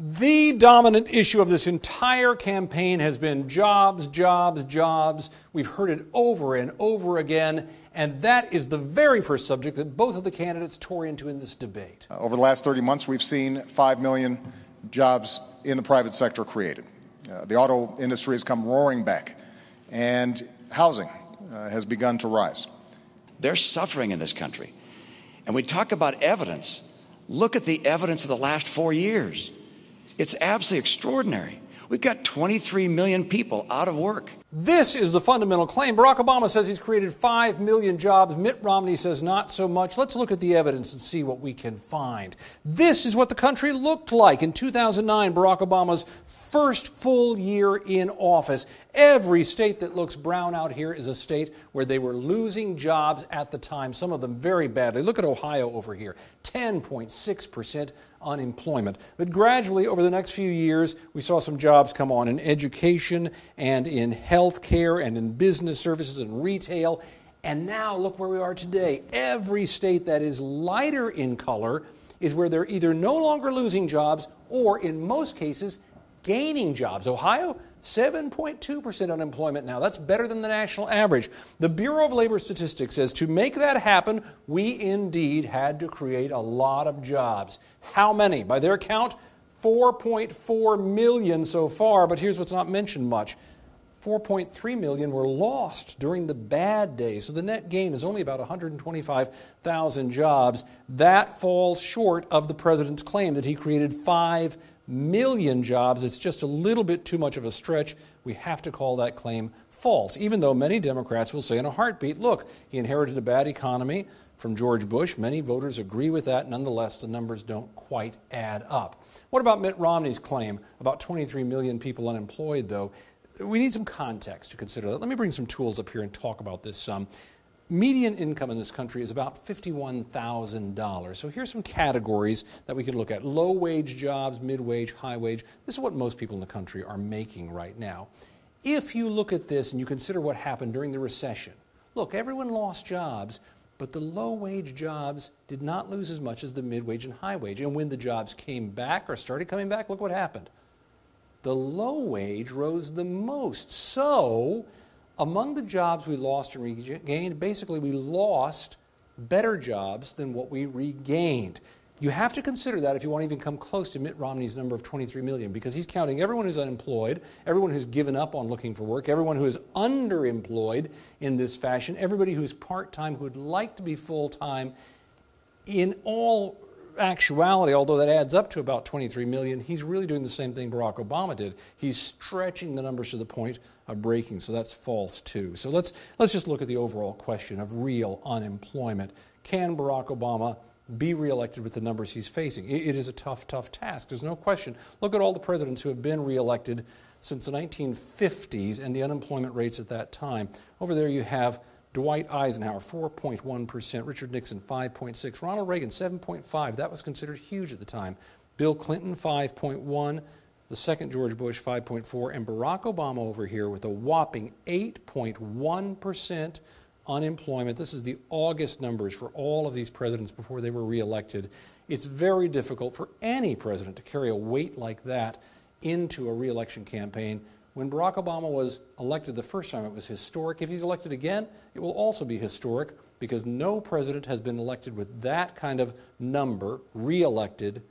The dominant issue of this entire campaign has been jobs, jobs, jobs. We've heard it over and over again, and that is the very first subject that both of the candidates tore into in this debate. Over the last 30 months, we've seen 5 million jobs in the private sector created. The auto industry has come roaring back, and housing has begun to rise. They're suffering in this country. And we talk about evidence. Look at the evidence of the last 4 years. It's absolutely extraordinary. We've got 23 million people out of work. This is the fundamental claim. Barack Obama says he's created 5 million jobs. Mitt Romney says not so much. Let's look at the evidence and see what we can find. This is what the country looked like in 2009, Barack Obama's first full year in office. Every state that looks brown out here is a state where they were losing jobs at the time, some of them very badly. Look at Ohio over here, 10.6% unemployment. But gradually, over the next few years, we saw some jobs come on in education and in health care and in business services and retail. And now look where we are today. Every state that is lighter in color is where they're either no longer losing jobs or, in most cases, gaining jobs. Ohio, 7.2% unemployment now. That's better than the national average. The Bureau of Labor Statistics says to make that happen, we indeed had to create a lot of jobs. How many? By their count, 4.4 million so far, but here's what's not mentioned much. 4.3 million were lost during the bad days, so the net gain is only about 125,000 jobs. That falls short of the president's claim that he created 5 million jobs. It's just a little bit too much of a stretch. We have to call that claim false, even though many Democrats will say in a heartbeat, look, he inherited a bad economy from George Bush. Many voters agree with that. Nonetheless, the numbers don't quite add up. What about Mitt Romney's claim about 23 million people unemployed, though? We need some context to consider that. Let me bring some tools up here and talk about this some. Median income in this country is about $51,000. So here's some categories that we can look at. Low-wage jobs, mid-wage, high-wage. This is what most people in the country are making right now. If you look at this and you consider what happened during the recession, look, everyone lost jobs, but the low-wage jobs did not lose as much as the mid-wage and high-wage. And when the jobs came back or started coming back, look what happened. The low-wage rose the most. So among the jobs we lost and regained, basically we lost better jobs than what we regained. You have to consider that if you want to even come close to Mitt Romney's number of 23 million, because he's counting everyone who's unemployed, everyone who's given up on looking for work, everyone who is underemployed in this fashion, everybody who's part-time, who would like to be full-time. In all actuality, although that adds up to about 23 million, he's really doing the same thing Barack Obama did. He's stretching the numbers to the point of breaking, so that's false too. So let's just look at the overall question of real unemployment. Can Barack Obama be reelected with the numbers he's facing? It is a tough task. There's no question. Look at all the presidents who have been reelected since the 1950s and the unemployment rates at that time. Over there you have Dwight Eisenhower, 4.1%, Richard Nixon, 5.6%, Ronald Reagan, 7.5%. That was considered huge at the time. Bill Clinton, 5.1%, the second George Bush, 5.4%, and Barack Obama over here with a whopping 8.1% unemployment. This is the August numbers for all of these presidents before they were reelected. It's very difficult for any president to carry a weight like that into a reelection campaign. When Barack Obama was elected the first time, it was historic. If he's elected again, it will also be historic because no president has been elected with that kind of number, reelected,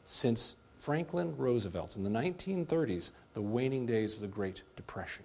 since Franklin Roosevelt in the 1930s, the waning days of the Great Depression.